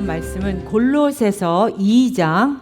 만난 말씀은 골로새서 2장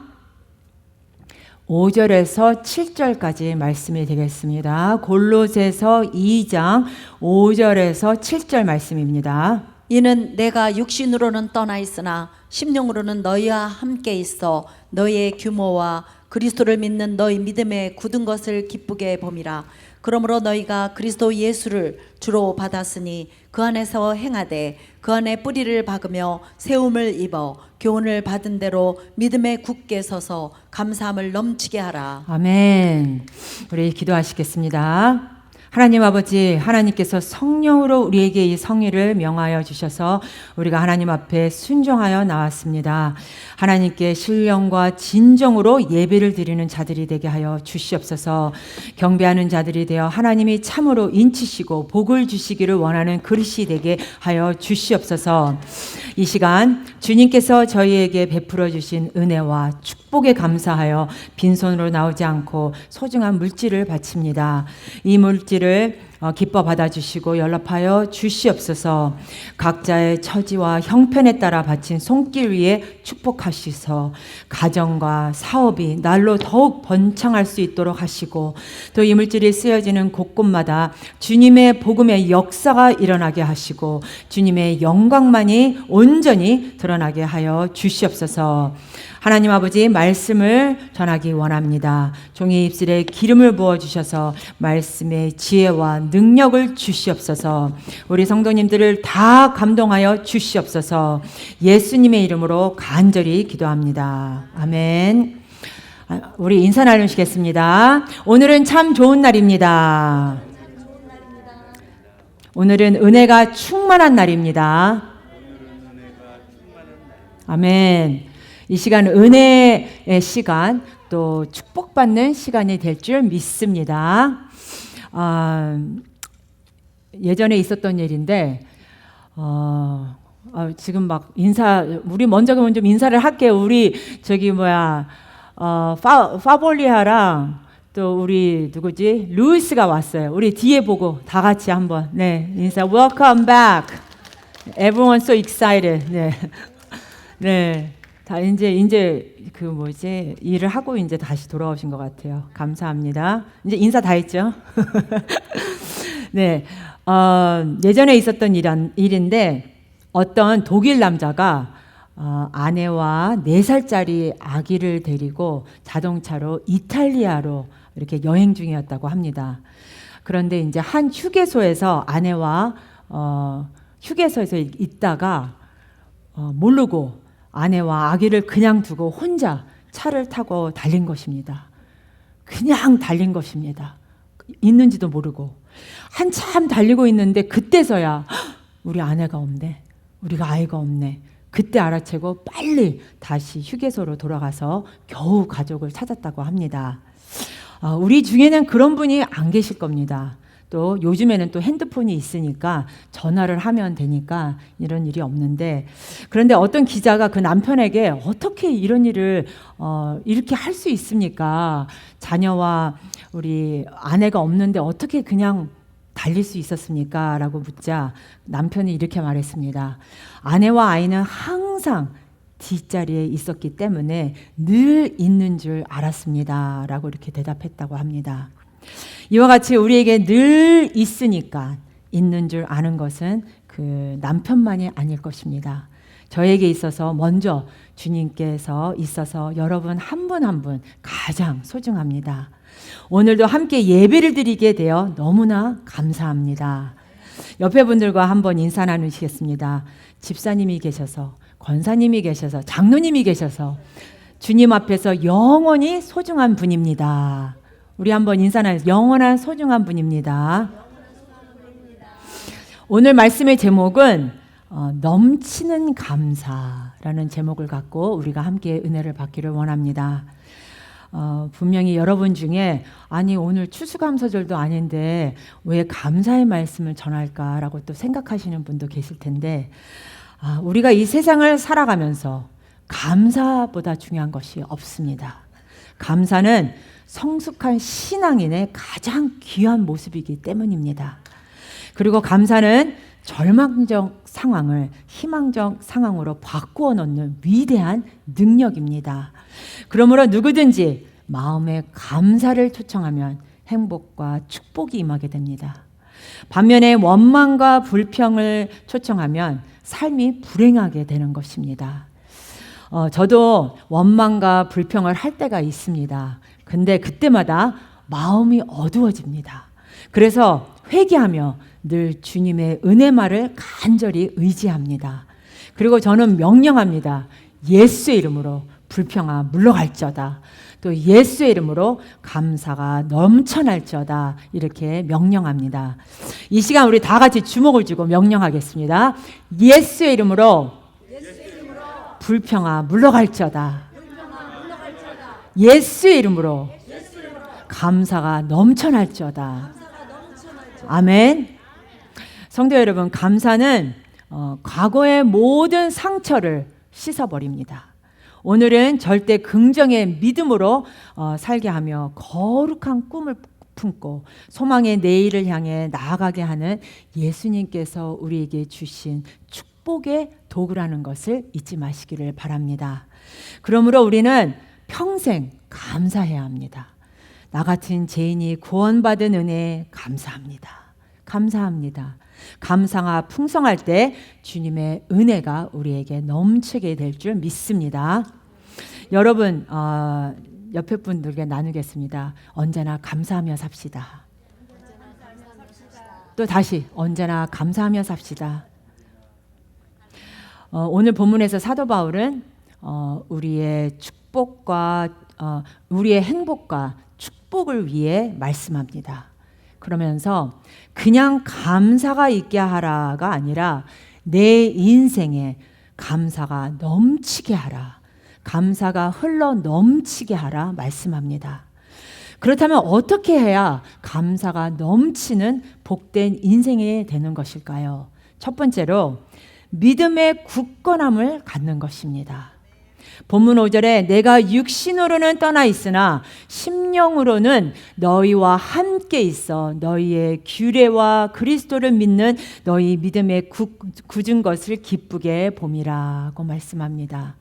5절에서 7절까지 말씀이 되겠습니다. 골로새서 2장 5절에서 7절 말씀입니다. 이는 내가 육신으로는 떠나 있으나 심령으로는 너희와 함께 있어 너희의 규모와 그리스도를 믿는 너희 믿음에 굳은 것을 기쁘게 봄이라. 그러므로 너희가 그리스도 예수를 주로 받았으니 그 안에서 행하되 그 안에 뿌리를 박으며 세움을 입어 교훈을 받은 대로 믿음에 굳게 서서 감사함을 넘치게 하라. 아멘. 우리 기도하시겠습니다. 하나님 아버지, 하나님께서 성령으로 우리에게 이 성의를 명하여 주셔서 우리가 하나님 앞에 순종하여 나왔습니다. 하나님께 신령과 진정으로 예배를 드리는 자들이 되게 하여 주시옵소서. 경배하는 자들이 되어 하나님이 참으로 인치시고 복을 주시기를 원하는 그릇이 되게 하여 주시옵소서. 이 시간 주님께서 저희에게 베풀어 주신 은혜와 축복에 감사하여 빈손으로 나오지 않고 소중한 물질을 바칩니다. 이 물질을 기뻐 받아주시고 연락하여 주시옵소서. 각자의 처지와 형편에 따라 바친 손길 위에 축복하시서 가정과 사업이 날로 더욱 번창할 수 있도록 하시고 또 이 물질이 쓰여지는 곳곳마다 주님의 복음의 역사가 일어나게 하시고 주님의 영광만이 온전히 드러나게 하여 주시옵소서. 하나님 아버지, 말씀을 전하기 원합니다. 종이 입술에 기름을 부어주셔서 말씀의 지혜와 능력을 주시옵소서. 우리 성도님들을 다 감동하여 주시옵소서. 예수님의 이름으로 간절히 기도합니다. 아멘. 우리 인사 나누시겠습니다. 오늘은 참 좋은 날입니다. 오늘은 은혜가 충만한 날입니다. 아멘. 이 시간은 은혜의 시간, 또 축복받는 시간이 될 줄 믿습니다. 예전에 있었던 일인데 지금 막 우리 먼저 좀 인사를 할게요. 우리 파볼리아랑 또 우리 누구지? 루이스가 왔어요. 우리 뒤에 보고 다 같이 한번 인사. Welcome back. Everyone so excited. 네. 다 이제 일을 하고 이제 다시 돌아오신 것 같아요. 감사합니다. 이제 인사 다 했죠? 네. 예전에 있었던 일인데 어떤 독일 남자가 아내와 4살짜리 아기를 데리고 자동차로 이탈리아로 이렇게 여행 중이었다고 합니다. 그런데 이제 한 휴게소에서 아내와 휴게소에서 있다가 모르고 아내와 아기를 그냥 두고 혼자 차를 타고 달린 것입니다. 그냥 달린 것입니다. 있는지도 모르고. 한참 달리고 있는데 그때서야 우리 아내가 없네. 우리가 아이가 없네. 그때 알아채고 빨리 다시 휴게소로 돌아가서 겨우 가족을 찾았다고 합니다. 우리 중에는 그런 분이 안 계실 겁니다. 또 요즘에는 또 핸드폰이 있으니까 전화를 하면 되니까 이런 일이 없는데, 그런데 어떤 기자가 그 남편에게 어떻게 이런 일을 이렇게 할 수 있습니까? 자녀와 우리 아내가 없는데 어떻게 그냥 달릴 수 있었습니까? 라고 묻자 남편이 이렇게 말했습니다. 아내와 아이는 항상 뒷자리에 있었기 때문에 늘 있는 줄 알았습니다. 라고 이렇게 대답했다고 합니다. 이와 같이 우리에게 늘 있으니까 있는 줄 아는 것은 그 남편만이 아닐 것입니다. 저에게 있어서 먼저 주님께서 있어서 여러분 한 분 한 분 가장 소중합니다. 오늘도 함께 예배를 드리게 되어 너무나 감사합니다. 옆에 분들과 한번 인사 나누시겠습니다. 집사님이 계셔서, 권사님이 계셔서, 장로님이 계셔서 주님 앞에서 영원히 소중한 분입니다. 우리 한번 인사 나누세요. 영원한 소중한 분입니다. 오늘 말씀의 제목은 넘치는 감사라는 제목을 갖고 우리가 함께 은혜를 받기를 원합니다. 분명히 여러분 중에 아니 오늘 추수감사절도 아닌데 왜 감사의 말씀을 전할까라고 또 생각하시는 분도 계실 텐데, 우리가 이 세상을 살아가면서 감사보다 중요한 것이 없습니다. 감사는 성숙한 신앙인의 가장 귀한 모습이기 때문입니다. 그리고 감사는 절망적 상황을 희망적 상황으로 바꾸어 놓는 위대한 능력입니다. 그러므로 누구든지 마음의 감사를 초청하면 행복과 축복이 임하게 됩니다. 반면에 원망과 불평을 초청하면 삶이 불행하게 되는 것입니다. 저도 원망과 불평을 할 때가 있습니다. 근데 그때마다 마음이 어두워집니다. 그래서 회개하며 늘 주님의 은혜만을 간절히 의지합니다. 그리고 저는 명령합니다. 예수의 이름으로 불평아 물러갈지어다. 또 예수의 이름으로 감사가 넘쳐날지어다. 이렇게 명령합니다. 이 시간 우리 다 같이 주목을 주고 명령하겠습니다. 예수의 이름으로 불평아 물러갈지어다. 예수의 이름으로 감사가 넘쳐날지어다. 아멘. 성도 여러분, 감사는 과거의 모든 상처를 씻어버립니다. 오늘은 절대 긍정의 믿음으로 살게 하며 거룩한 꿈을 품고 소망의 내일을 향해 나아가게 하는 예수님께서 우리에게 주신 축복의 도구라는 것을 잊지 마시기를 바랍니다. 그러므로 우리는 평생 감사해야 합니다. 나 같은 죄인이 구원받은 은혜에 감사합니다. 감사합니다. 감사가 풍성할 때 주님의 은혜가 우리에게 넘치게 될 줄 믿습니다. 여러분, 옆에 분들께 나누겠습니다. 언제나 감사하며 삽시다. 또 다시 언제나 감사하며 삽시다. 오늘 본문에서 사도 바울은 우리의 축복과 우리의 행복과 축복을 위해 말씀합니다. 그러면서 그냥 감사가 있게 하라가 아니라 내 인생에 감사가 넘치게 하라. 감사가 흘러 넘치게 하라 말씀합니다. 그렇다면 어떻게 해야 감사가 넘치는 복된 인생이 되는 것일까요? 첫 번째로 믿음의 굳건함을 갖는 것입니다. 본문 5절에 내가 육신으로는 떠나 있으나 심령으로는 너희와 함께 있어 너희의 규례와 그리스도를 믿는 너희 믿음의 굳은 것을 기쁘게 봄이라고 말씀합니다.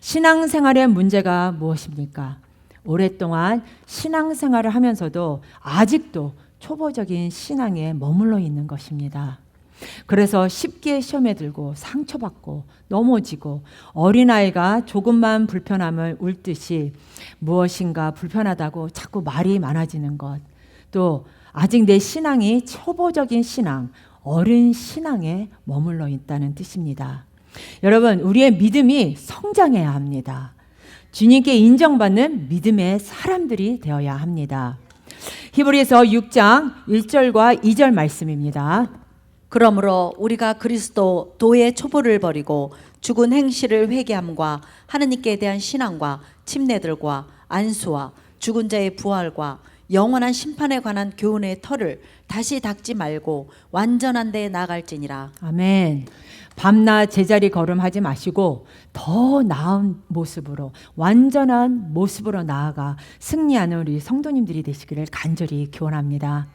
신앙생활의 문제가 무엇입니까? 오랫동안 신앙생활을 하면서도 아직도 초보적인 신앙에 머물러 있는 것입니다. 그래서 쉽게 시험에 들고 상처받고 넘어지고 어린아이가 조금만 불편함을 울듯이 무엇인가 불편하다고 자꾸 말이 많아지는 것, 또 아직 내 신앙이 초보적인 신앙, 어린 신앙에 머물러 있다는 뜻입니다. 여러분, 우리의 믿음이 성장해야 합니다. 주님께 인정받는 믿음의 사람들이 되어야 합니다. 히브리서 6장 1절과 2절 말씀입니다. 그러므로 우리가 그리스도 도의 초보를 버리고 죽은 행실을 회개함과 하느님께 대한 신앙과 침례들과 안수와 죽은 자의 부활과 영원한 심판에 관한 교훈의 털을 다시 닦지 말고 완전한 데에 나갈지니라. 아멘. 밤낮 제자리 걸음하지 마시고 더 나은 모습으로 완전한 모습으로 나아가 승리하는 우리 성도님들이 되시기를 간절히 기원합니다.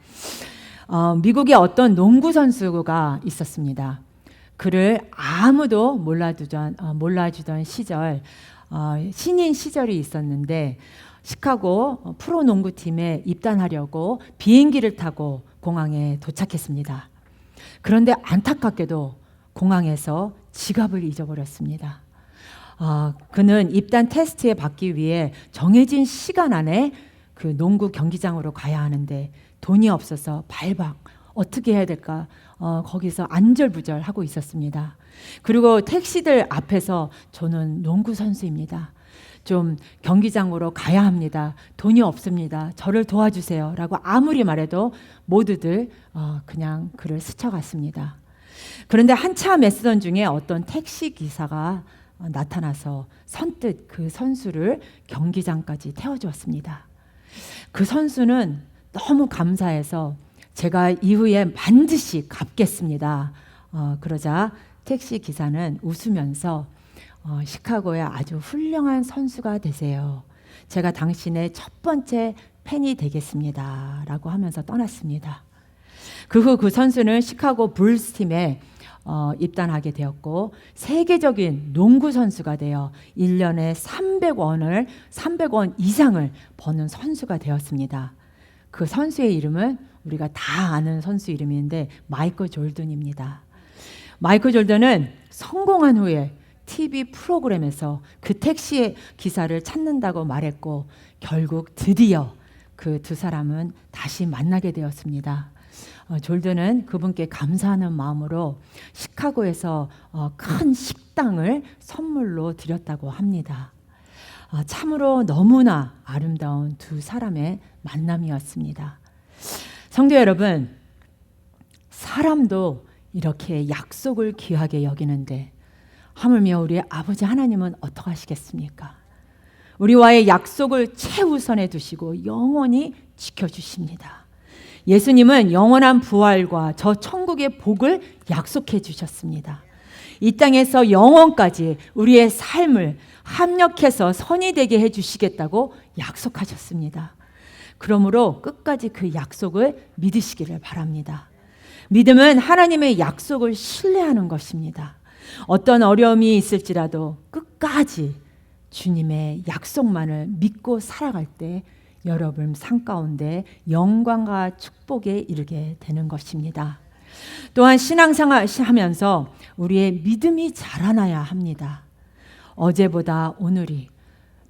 미국에 어떤 농구 선수가 있었습니다. 그를 아무도 몰라주던 시절, 신인 시절이 있었는데 시카고 프로농구팀에 입단하려고 비행기를 타고 공항에 도착했습니다. 그런데 안타깝게도 공항에서 지갑을 잊어버렸습니다. 그는 입단 테스트에 받기 위해 정해진 시간 안에 그 농구 경기장으로 가야 하는데 돈이 없어서 발박, 어떻게 해야 될까 거기서 안절부절하고 있었습니다. 그리고 택시들 앞에서 저는 농구 선수입니다. 좀 경기장으로 가야 합니다. 돈이 없습니다. 저를 도와주세요. 라고 아무리 말해도 모두들 그냥 그를 스쳐갔습니다. 그런데 한참 애쓰던 중에 어떤 택시 기사가 나타나서 선뜻 그 선수를 경기장까지 태워주었습니다. 그 선수는 너무 감사해서 제가 이후에 반드시 갚겠습니다. 그러자 택시 기사는 웃으면서 시카고의 아주 훌륭한 선수가 되세요. 제가 당신의 첫 번째 팬이 되겠습니다. 라고 하면서 떠났습니다. 그 후 그 선수는 시카고 불스 팀에 입단하게 되었고 세계적인 농구 선수가 되어 1년에 300원 이상을 버는 선수가 되었습니다. 그 선수의 이름은 우리가 다 아는 선수 이름인데 마이클 졸던입니다. 마이클 졸던은 성공한 후에 TV 프로그램에서 그 택시 기사를 찾는다고 말했고 결국 드디어 그 두 사람은 다시 만나게 되었습니다. 졸던은 그분께 감사하는 마음으로 시카고에서 큰 식당을 선물로 드렸다고 합니다. 참으로 너무나 아름다운 두 사람의 만남이었습니다. 성도 여러분, 사람도 이렇게 약속을 귀하게 여기는데 하물며 우리 아버지 하나님은 어떡하시겠습니까? 우리와의 약속을 최우선에 두시고 영원히 지켜주십니다. 예수님은 영원한 부활과 저 천국의 복을 약속해 주셨습니다. 이 땅에서 영원까지 우리의 삶을 합력해서 선이 되게 해주시겠다고 약속하셨습니다. 그러므로 끝까지 그 약속을 믿으시기를 바랍니다. 믿음은 하나님의 약속을 신뢰하는 것입니다. 어떤 어려움이 있을지라도 끝까지 주님의 약속만을 믿고 살아갈 때 여러분 삶 가운데 영광과 축복에 이르게 되는 것입니다. 또한 신앙생활 하면서 우리의 믿음이 자라나야 합니다. 어제보다 오늘이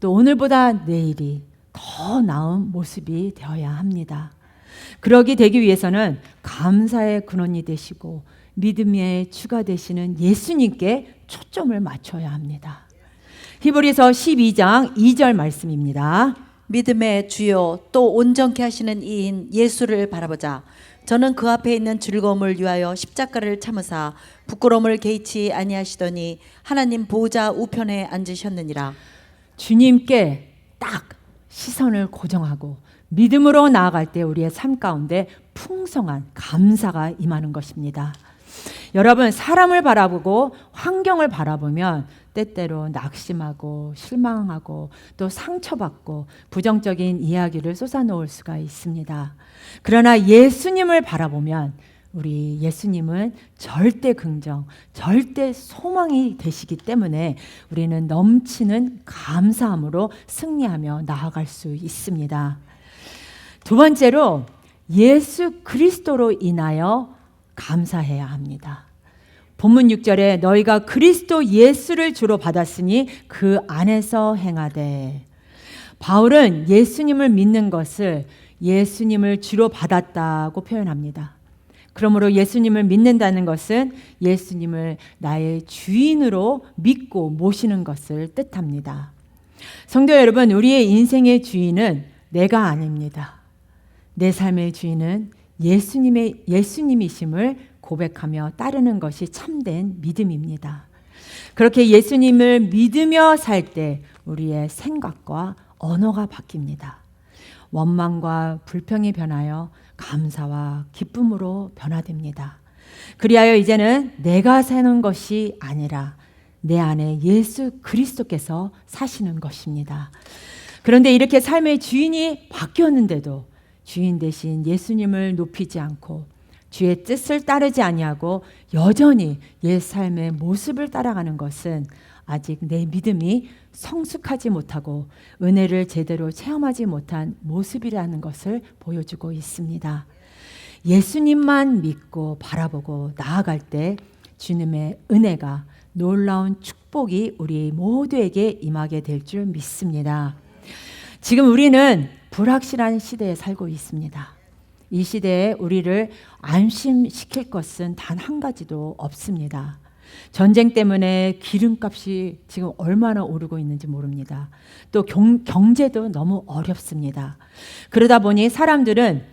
또 오늘보다 내일이 더 나은 모습이 되어야 합니다. 그러기 되기 위해서는 감사의 근원이 되시고 믿음의 주가 되시는 예수님께 초점을 맞춰야 합니다. 히브리서 12장 2절 말씀입니다. 믿음의 주요 또 온전케 하시는 이인 예수를 바라보자. 저는 그 앞에 있는 즐거움을 위하여 십자가를 참으사 부끄러움을 개의치 아니하시더니 하나님 보좌 우편에 앉으셨느니라. 주님께 딱 시선을 고정하고 믿음으로 나아갈 때 우리의 삶 가운데 풍성한 감사가 임하는 것입니다. 여러분, 사람을 바라보고 환경을 바라보면 때때로 낙심하고 실망하고 또 상처받고 부정적인 이야기를 쏟아놓을 수가 있습니다. 그러나 예수님을 바라보면 우리 예수님은 절대 긍정, 절대 소망이 되시기 때문에 우리는 넘치는 감사함으로 승리하며 나아갈 수 있습니다. 두 번째로 예수 그리스도로 인하여 감사해야 합니다. 본문 6절에 너희가 그리스도 예수를 주로 받았으니 그 안에서 행하되. 바울은 예수님을 믿는 것을 예수님을 주로 받았다고 표현합니다. 그러므로 예수님을 믿는다는 것은 예수님을 나의 주인으로 믿고 모시는 것을 뜻합니다. 성도 여러분, 우리의 인생의 주인은 내가 아닙니다. 내 삶의 주인은 예수님이심을 고백하며 따르는 것이 참된 믿음입니다. 그렇게 예수님을 믿으며 살 때 우리의 생각과 언어가 바뀝니다. 원망과 불평이 변하여 감사와 기쁨으로 변화됩니다. 그리하여 이제는 내가 사는 것이 아니라 내 안에 예수 그리스도께서 사시는 것입니다. 그런데 이렇게 삶의 주인이 바뀌었는데도 주인 대신 예수님을 높이지 않고 주의 뜻을 따르지 아니하고 여전히 옛 삶의 모습을 따라가는 것은 아직 내 믿음이 성숙하지 못하고 은혜를 제대로 체험하지 못한 모습이라는 것을 보여주고 있습니다. 예수님만 믿고 바라보고 나아갈 때 주님의 은혜가 놀라운 축복이 우리 모두에게 임하게 될 줄 믿습니다. 지금 우리는 불확실한 시대에 살고 있습니다. 이 시대에 우리를 안심시킬 것은 단 한 가지도 없습니다. 전쟁 때문에 기름값이 지금 얼마나 오르고 있는지 모릅니다. 또 경제도 너무 어렵습니다. 그러다 보니 사람들은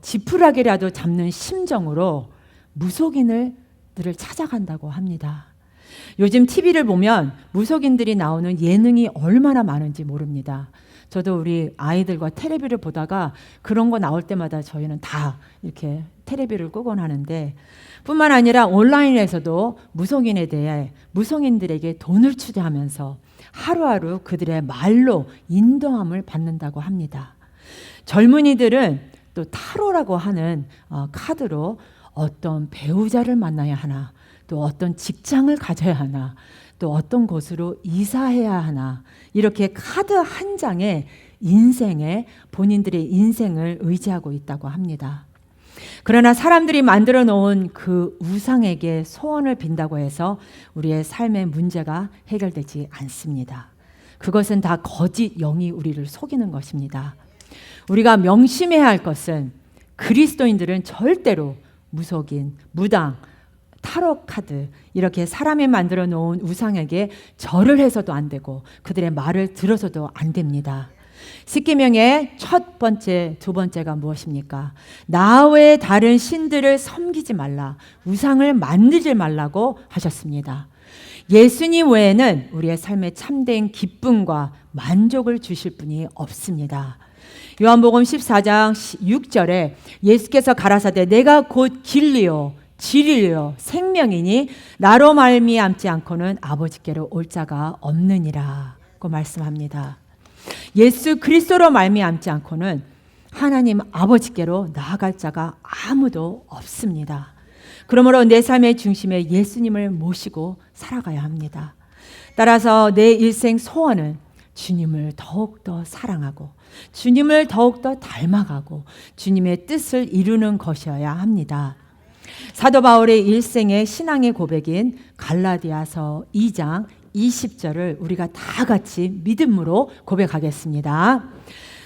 지푸라기라도 잡는 심정으로 무속인들을 찾아간다고 합니다. 요즘 TV를 보면 무속인들이 나오는 예능이 얼마나 많은지 모릅니다. 저도 우리 아이들과 텔레비를 보다가 그런 거 나올 때마다 저희는 다 이렇게 텔레비를 끄곤 하는데 뿐만 아니라 온라인에서도 무속인에 대해 무속인들에게 돈을 투자하면서 하루하루 그들의 말로 인도함을 받는다고 합니다. 젊은이들은 또 타로라고 하는 카드로 어떤 배우자를 만나야 하나, 또 어떤 직장을 가져야 하나, 또 어떤 곳으로 이사해야 하나, 이렇게 카드 한 장에 본인들의 인생을 의지하고 있다고 합니다. 그러나 사람들이 만들어 놓은 그 우상에게 소원을 빈다고 해서 우리의 삶의 문제가 해결되지 않습니다. 그것은 다 거짓 영이 우리를 속이는 것입니다. 우리가 명심해야 할 것은 그리스도인들은 절대로 무속인, 무당, 타로 카드 이렇게 사람이 만들어 놓은 우상에게 절을 해서도 안 되고 그들의 말을 들어서도 안 됩니다. 십계명의 첫 번째, 두 번째가 무엇입니까? 나 외에 다른 신들을 섬기지 말라, 우상을 만들지 말라고 하셨습니다. 예수님 외에는 우리의 삶에 참된 기쁨과 만족을 주실 분이 없습니다. 요한복음 14장 6절에 예수께서 가라사대 내가 곧 길리요 진리요 생명이니 나로 말미암지 않고는 아버지께로 올 자가 없느니라고 말씀합니다. 예수 그리스도로 말미암지 않고는 하나님 아버지께로 나아갈 자가 아무도 없습니다. 그러므로 내 삶의 중심에 예수님을 모시고 살아가야 합니다. 따라서 내 일생 소원은 주님을 더욱더 사랑하고 주님을 더욱더 닮아가고 주님의 뜻을 이루는 것이어야 합니다. 사도 바울의 일생의 신앙의 고백인 갈라디아서 2장 20절을 우리가 다 같이 믿음으로 고백하겠습니다.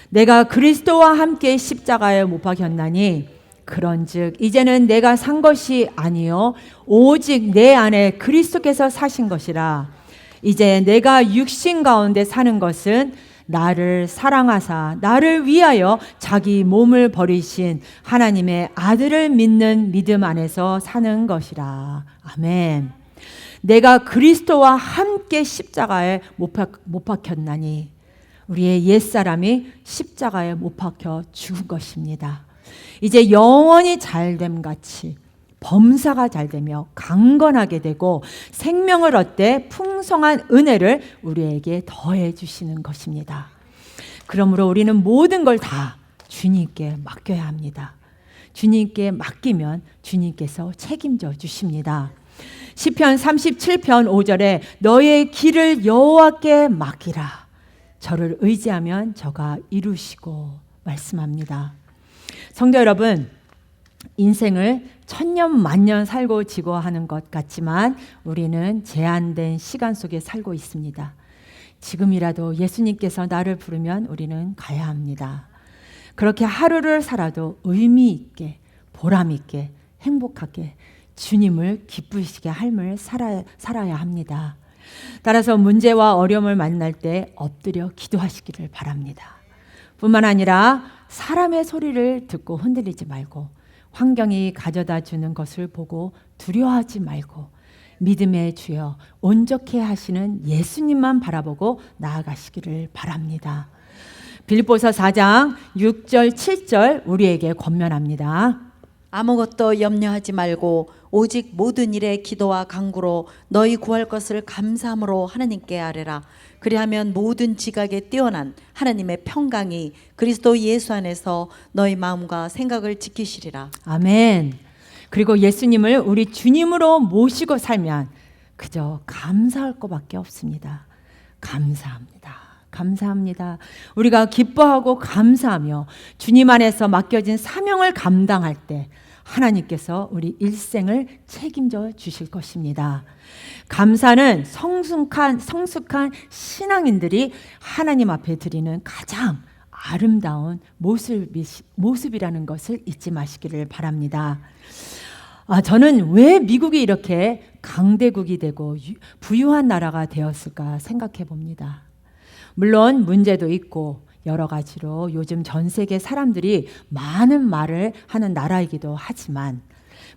내가 그리스도와 함께 십자가에 못 박혔나니 그런즉 이제는 내가 산 것이 아니요 오직 내 안에 그리스도께서 사신 것이라. 이제 내가 육신 가운데 사는 것은 나를 사랑하사 나를 위하여 자기 몸을 버리신 하나님의 아들을 믿는 믿음 안에서 사는 것이라. 아멘. 내가 그리스도와 함께 십자가에 못 박혔나니 우리의 옛사람이 십자가에 못 박혀 죽은 것입니다. 이제 영원히 잘됨 같이 범사가 잘되며 강건하게 되고 생명을 얻되 풍성한 은혜를 우리에게 더해 주시는 것입니다. 그러므로 우리는 모든 걸 다 주님께 맡겨야 합니다. 주님께 맡기면 주님께서 책임져 주십니다. 시편 37편 5절에 너의 길을 여호와께 맡기라. 저를 의지하면 저가 이루시고 말씀합니다. 성도 여러분, 인생을 천년 만년 살고 지고 하는 것 같지만 우리는 제한된 시간 속에 살고 있습니다. 지금이라도 예수님께서 나를 부르면 우리는 가야 합니다. 그렇게 하루를 살아도 의미 있게, 보람 있게, 행복하게 주님을 기쁘시게 삶을 살아야 합니다. 따라서 문제와 어려움을 만날 때 엎드려 기도하시기를 바랍니다. 뿐만 아니라 사람의 소리를 듣고 흔들리지 말고 환경이 가져다 주는 것을 보고 두려워하지 말고 믿음의 주여 온전케 하시는 예수님만 바라보고 나아가시기를 바랍니다. 빌립보서 4장 6절 7절 우리에게 권면합니다. 아무것도 염려하지 말고 오직 모든 일에 기도와 간구로 너희 구할 것을 감사함으로 하나님께 아뢰라. 그리하면 모든 지각에 뛰어난 하나님의 평강이 그리스도 예수 안에서 너희 마음과 생각을 지키시리라. 아멘. 그리고 예수님을 우리 주님으로 모시고 살면 그저 감사할 것밖에 없습니다. 감사합니다. 감사합니다. 우리가 기뻐하고 감사하며 주님 안에서 맡겨진 사명을 감당할 때 하나님께서 우리 일생을 책임져 주실 것입니다. 감사는 성숙한 신앙인들이 하나님 앞에 드리는 가장 아름다운 모습이라는 것을 잊지 마시기를 바랍니다. 저는 왜 미국이 이렇게 강대국이 되고 부유한 나라가 되었을까 생각해 봅니다. 물론 문제도 있고 여러 가지로 요즘 전 세계 사람들이 많은 말을 하는 나라이기도 하지만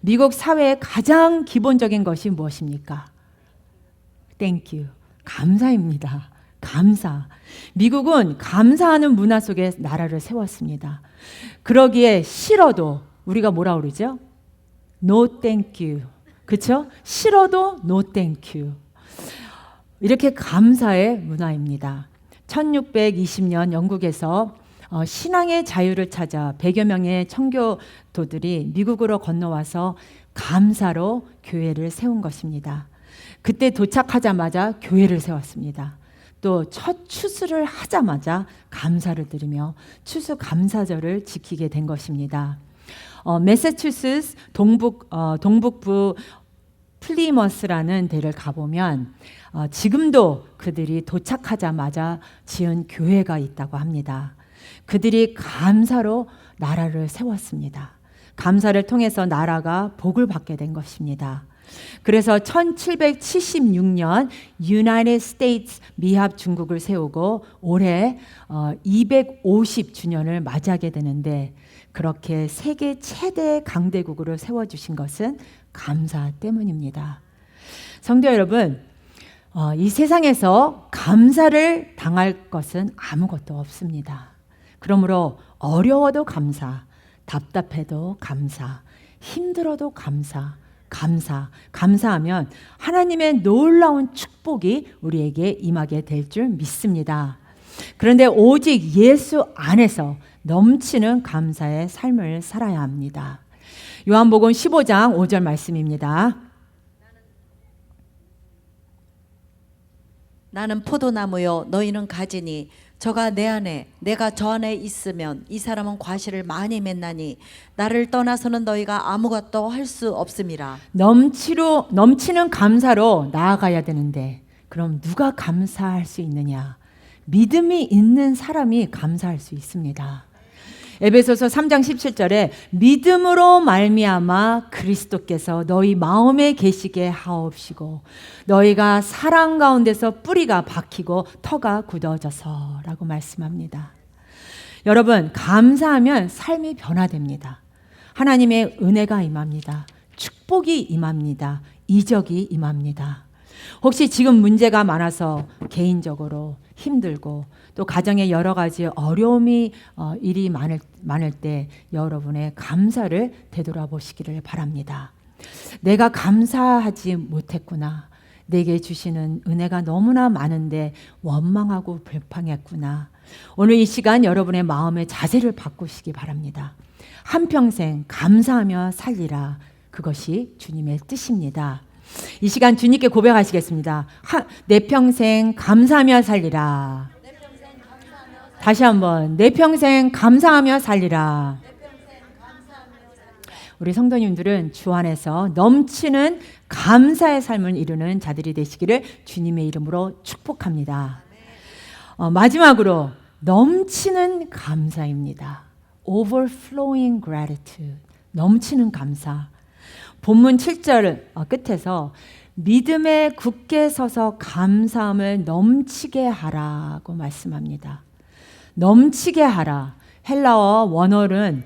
미국 사회의 가장 기본적인 것이 무엇입니까? 땡큐. 감사입니다. 감사. 미국은 감사하는 문화 속에 나라를 세웠습니다. 그러기에 싫어도 우리가 뭐라 그러죠? No thank you. 그렇죠? 싫어도 no thank you. 이렇게 감사의 문화입니다. 1620년 영국에서 신앙의 자유를 찾아 100여 명의 청교도들이 미국으로 건너와서 감사로 교회를 세운 것입니다. 그때 도착하자마자 교회를 세웠습니다. 또 첫 추수를 하자마자 감사를 드리며 추수감사절을 지키게 된 것입니다. 매사추세츠 동북부 플리머스라는 데를 가보면 지금도 그들이 도착하자마자 지은 교회가 있다고 합니다. 그들이 감사로 나라를 세웠습니다. 감사를 통해서 나라가 복을 받게 된 것입니다. 그래서 1776년 유나이티드 스테이츠 미합 중국을 세우고 올해 250주년을 맞이하게 되는데, 그렇게 세계 최대 강대국으로 세워주신 것은 감사 때문입니다. 성도 여러분, 이 세상에서 감사를 당할 것은 아무것도 없습니다. 그러므로 어려워도 감사, 답답해도 감사, 힘들어도 감사하면 하나님의 놀라운 축복이 우리에게 임하게 될 줄 믿습니다. 그런데 오직 예수 안에서 넘치는 감사의 삶을 살아야 합니다. 요한복음 15장 5절 말씀입니다. 나는 포도나무요 너희는 가지니 저가 내 안에 내가 저 안에 있으면 이 사람은 과실을 많이 맺나니 나를 떠나서는 너희가 아무것도 할 수 없음이라. 넘치는 감사로 나아가야 되는데, 그럼 누가 감사할 수 있느냐? 믿음이 있는 사람이 감사할 수 있습니다. 에베소서 3장 17절에 믿음으로 말미암아 그리스도께서 너희 마음에 계시게 하옵시고 너희가 사랑 가운데서 뿌리가 박히고 터가 굳어져서 라고 말씀합니다. 여러분, 감사하면 삶이 변화됩니다. 하나님의 은혜가 임합니다. 축복이 임합니다. 이적이 임합니다. 혹시 지금 문제가 많아서 개인적으로 힘들고 또 가정에 여러 가지 어려움이 일이 많을 때 여러분의 감사를 되돌아보시기를 바랍니다. 내가 감사하지 못했구나. 내게 주시는 은혜가 너무나 많은데 원망하고 불평했구나. 오늘 이 시간 여러분의 마음의 자세를 바꾸시기 바랍니다. 한평생 감사하며 살리라. 그것이 주님의 뜻입니다. 이 시간 주님께 고백하시겠습니다. 내 평생 감사하며 살리라. 다시 한번, 내 평생 감사하며 살리라. 우리 성도님들은 주 안에서 넘치는 감사의 삶을 이루는 자들이 되시기를 주님의 이름으로 축복합니다. 마지막으로 넘치는 감사입니다. Overflowing gratitude. 넘치는 감사. 본문 7절 끝에서 믿음에 굳게 서서 감사함을 넘치게 하라고 말씀합니다. 넘치게 하라. 헬라어 원어는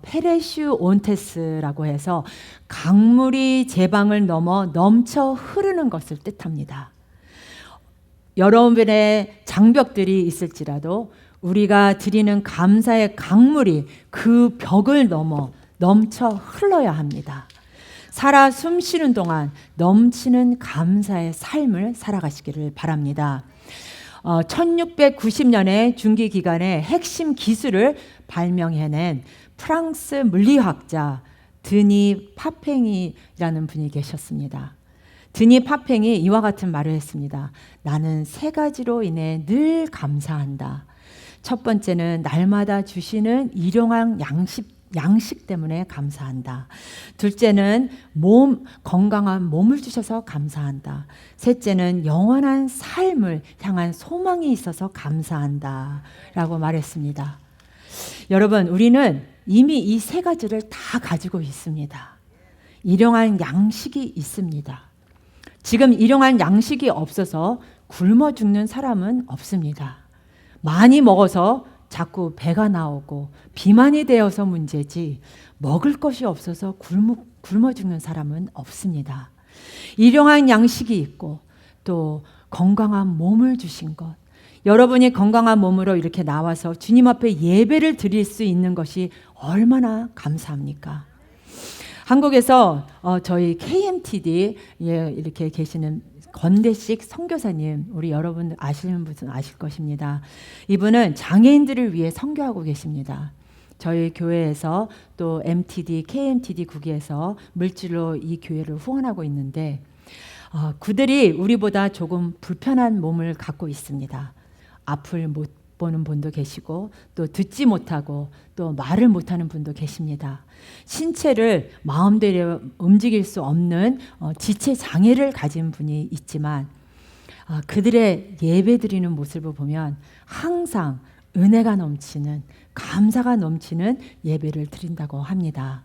페레슈 온테스라고 해서 강물이 제방을 넘어 넘쳐 흐르는 것을 뜻합니다. 여러분의 장벽들이 있을지라도 우리가 드리는 감사의 강물이 그 벽을 넘어 넘쳐 흘러야 합니다. 살아 숨쉬는 동안 넘치는 감사의 삶을 살아가시기를 바랍니다. 1690년에 중기 기간에 핵심 기술을 발명해낸 프랑스 물리학자 드니 파팽이라는 분이 계셨습니다. 드니 파팽이 이와 같은 말을 했습니다. 나는 세 가지로 인해 늘 감사한다. 첫 번째는 날마다 주시는 일용할 양식 때문에 감사한다. 둘째는 건강한 몸을 주셔서 감사한다. 셋째는 영원한 삶을 향한 소망이 있어서 감사한다. 라고 말했습니다. 여러분, 우리는 이미 이 세 가지를 다 가지고 있습니다. 일용할 양식이 있습니다. 지금 일용할 양식이 없어서 굶어 죽는 사람은 없습니다. 많이 먹어서 자꾸 배가 나오고 비만이 되어서 문제지 먹을 것이 없어서 굶어 죽는 사람은 없습니다. 일용할 양식이 있고 또 건강한 몸을 주신 것, 여러분이 건강한 몸으로 이렇게 나와서 주님 앞에 예배를 드릴 수 있는 것이 얼마나 감사합니까? 한국에서 저희 KMTD 이렇게 계시는 건대식 선교사님, 우리 여러분 아시는 분은 아실 것입니다. 이분은 장애인들을 위해 선교하고 계십니다. 저희 교회에서 또 MTD, KMTD 국에서 물질로 이 교회를 후원하고 있는데 그들이 우리보다 조금 불편한 몸을 갖고 있습니다. 앞을 못 보는 분도 계시고 또 듣지 못하고 또 말을 못하는 분도 계십니다. 신체를 마음대로 움직일 수 없는 지체 장애를 가진 분이 있지만 그들의 예배 드리는 모습을 보면 항상 은혜가 넘치는, 감사가 넘치는 예배를 드린다고 합니다.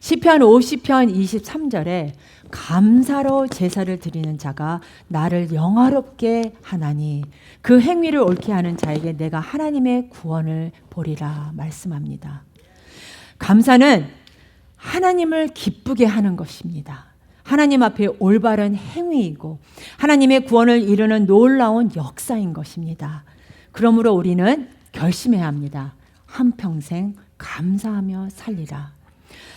시편 50편 23절에 감사로 제사를 드리는 자가 나를 영화롭게 하나니 그 행위를 옳게 하는 자에게 내가 하나님의 구원을 보리라 말씀합니다. 감사는 하나님을 기쁘게 하는 것입니다. 하나님 앞에 올바른 행위이고 하나님의 구원을 이루는 놀라운 역사인 것입니다. 그러므로 우리는 결심해야 합니다. 한평생 감사하며 살리라.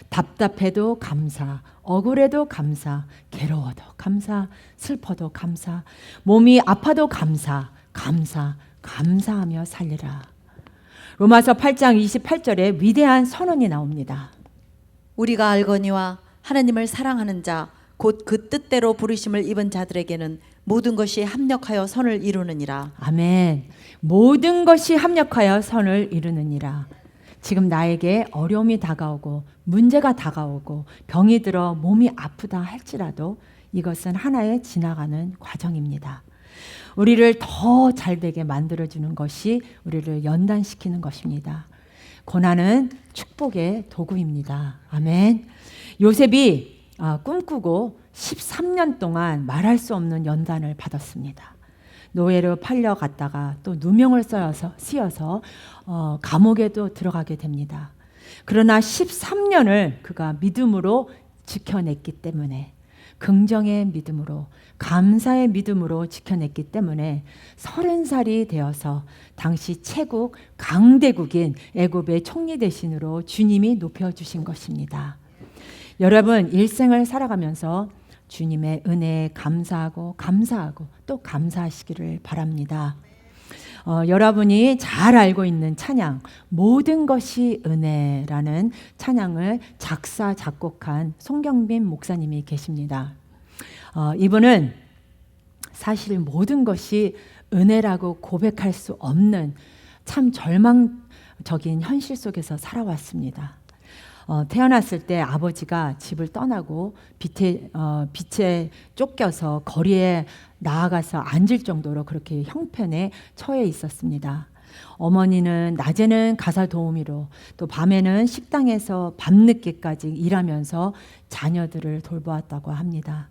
답답해도 감사, 억울해도 감사, 괴로워도 감사, 슬퍼도 감사, 몸이 아파도 감사, 감사하며 살리라. 로마서 8장 28절에 위대한 선언이 나옵니다. 우리가 알거니와 하나님을 사랑하는 자 곧 그 뜻대로 부르심을 입은 자들에게는 모든 것이 합력하여 선을 이루느니라. 아멘. 모든 것이 합력하여 선을 이루느니라. 지금 나에게 어려움이 다가오고 문제가 다가오고 병이 들어 몸이 아프다 할지라도 이것은 하나의 지나가는 과정입니다. 우리를 더 잘되게 만들어주는 것이 우리를 연단시키는 것입니다. 고난은 축복의 도구입니다. 아멘. 요셉이 꿈꾸고 13년 동안 말할 수 없는 연단을 받았습니다. 노예로 팔려갔다가 또 누명을 씌어서 감옥에도 들어가게 됩니다. 그러나 13년을 그가 믿음으로 지켜냈기 때문에, 긍정의 믿음으로, 감사의 믿음으로 지켜냈기 때문에 30살이 되어서 당시 최국 강대국인 애굽의 총리 대신으로 주님이 높여주신 것입니다. 여러분, 일생을 살아가면서 주님의 은혜에 감사하고 또 감사하시기를 바랍니다. 여러분이 잘 알고 있는 찬양, 모든 것이 은혜라는 찬양을 작사 작곡한 송경빈 목사님이 계십니다. 이분은 사실 모든 것이 은혜라고 고백할 수 없는 참 절망적인 현실 속에서 살아왔습니다. 태어났을 때 아버지가 집을 떠나고 빛에 쫓겨서 거리에 나아가서 앉을 정도로 그렇게 형편에 처해 있었습니다. 어머니는 낮에는 가사 도우미로 또 밤에는 식당에서 밤늦게까지 일하면서 자녀들을 돌보았다고 합니다.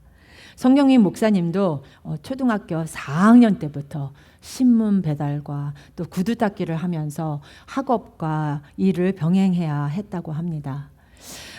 성경인 목사님도 초등학교 4학년 때부터 신문 배달과 또 구두 닦기를 하면서 학업과 일을 병행해야 했다고 합니다.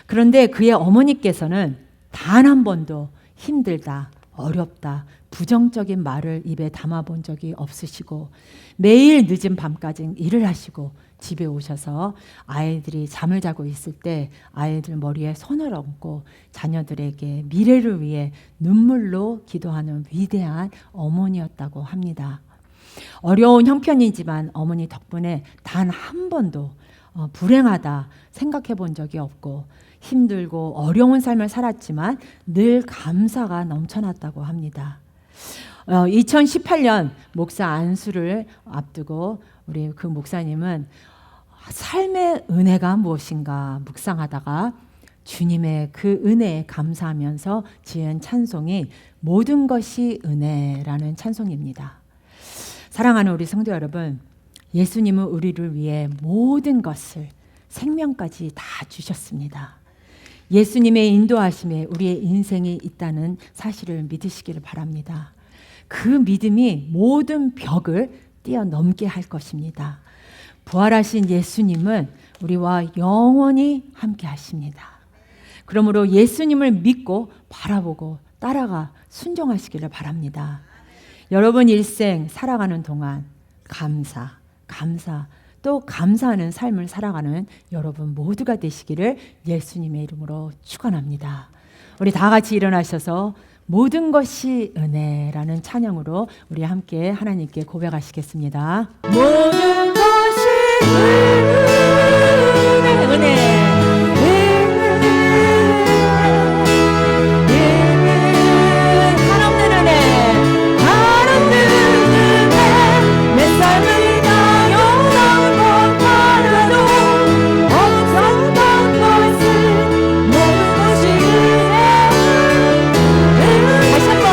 그런데 그의 어머니께서는 단 한 번도 힘들다, 어렵다, 부정적인 말을 입에 담아본 적이 없으시고 매일 늦은 밤까지 일을 하시고 집에 오셔서 아이들이 잠을 자고 있을 때 아이들 머리에 손을 얹고 자녀들에게 미래를 위해 눈물로 기도하는 위대한 어머니였다고 합니다. 어려운 형편이지만 어머니 덕분에 단 한 번도 불행하다 생각해 본 적이 없고 힘들고 어려운 삶을 살았지만 늘 감사가 넘쳐났다고 합니다. 2018년 목사 안수를 앞두고 우리 그 목사님은 삶의 은혜가 무엇인가 묵상하다가 주님의 그 은혜에 감사하면서 지은 찬송이 모든 것이 은혜라는 찬송입니다. 사랑하는 우리 성도 여러분, 예수님은 우리를 위해 모든 것을, 생명까지 다 주셨습니다. 예수님의 인도하심에 우리의 인생이 있다는 사실을 믿으시기를 바랍니다. 그 믿음이 모든 벽을 뛰어넘게 할 것입니다. 부활하신 예수님은 우리와 영원히 함께 하십니다. 그러므로 예수님을 믿고 바라보고 따라가 순종하시기를 바랍니다. 여러분 일생 살아가는 동안 감사, 또 감사하는 삶을 살아가는 여러분 모두가 되시기를 예수님의 이름으로 축원합니다. 우리 다 같이 일어나셔서 모든 것이 은혜라는 찬양으로 우리 함께 하나님께 고백하시겠습니다. 모든 것이 은혜 한없는 은혜 한없는 은혜 내 삶을 다 영원한 것만으로 없었던 것을 모든 것이 다시 한번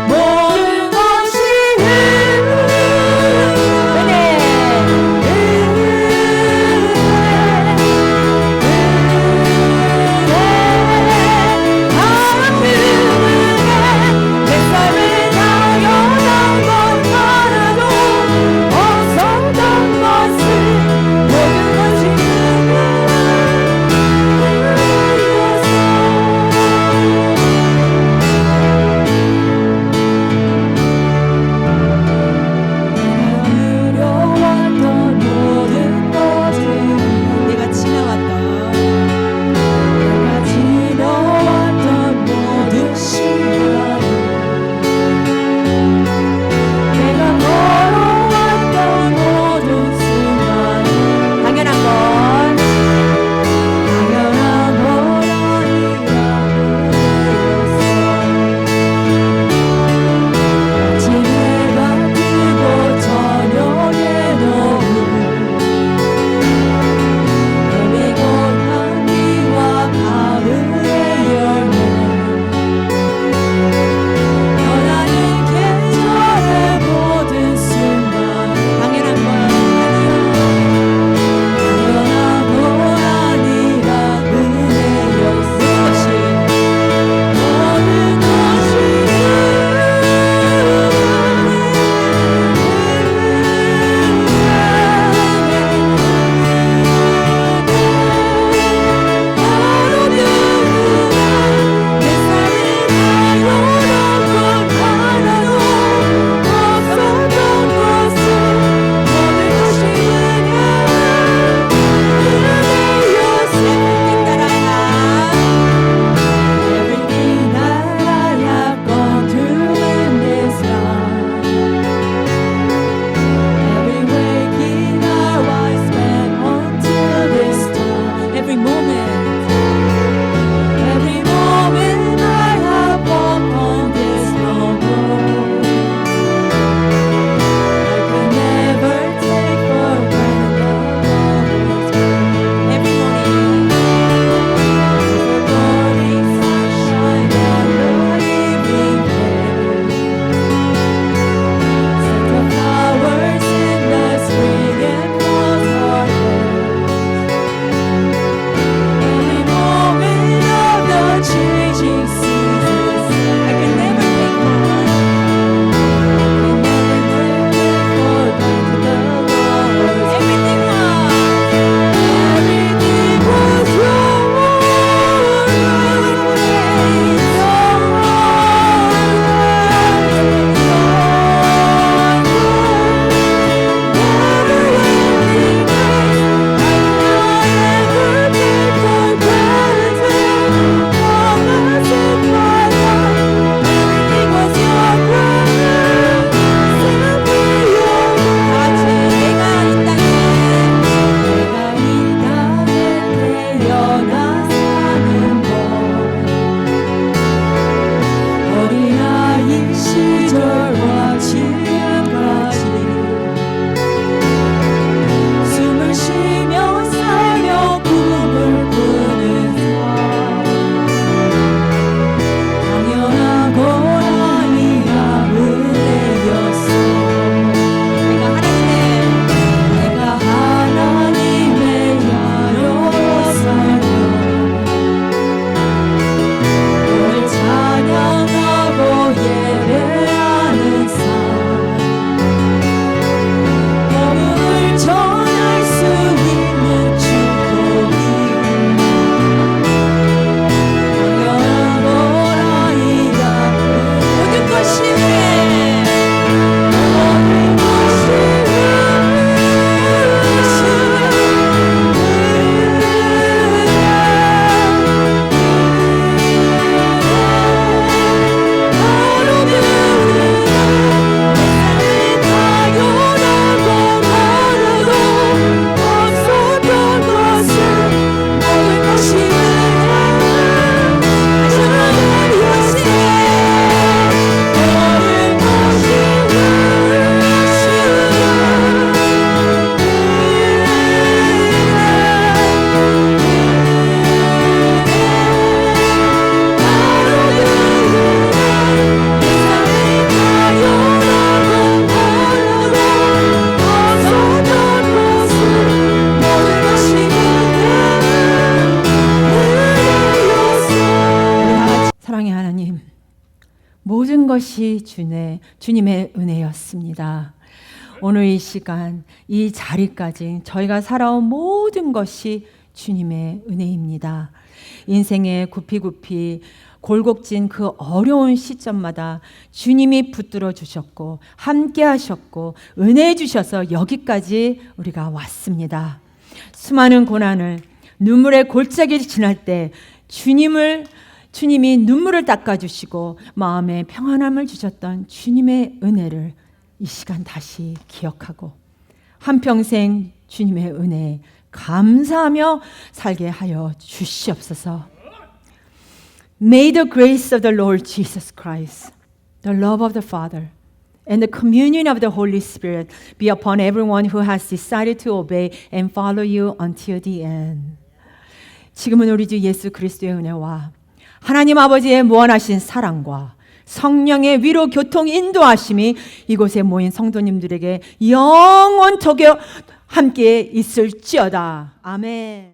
모든 것이 은혜 은혜 모든 것이 주님의 은혜였습니다. 오늘 이 시간, 이 자리까지 저희가 살아온 모든 것이 주님의 은혜입니다. 인생의 구피구피 골곡진 그 어려운 시점마다 주님이 붙들어 주셨고 함께 하셨고 은혜 주셔서 여기까지 우리가 왔습니다. 수많은 고난을 눈물의 골짜기를 지날 때 주님이 눈물을 닦아주시고 마음에 평안함을 주셨던 주님의 은혜를 이 시간 다시 기억하고 한평생 주님의 은혜에 감사하며 살게 하여 주시옵소서. May the grace of the Lord Jesus Christ, the love of the Father, and the communion of the Holy Spirit be upon everyone who has decided to obey and follow you until the end. 지금은 우리 주 예수 그리스도의 은혜와 하나님 아버지의 무한하신 사랑과 성령의 위로 교통 인도하심이 이곳에 모인 성도님들에게 영원토록 함께 있을지어다. 아멘.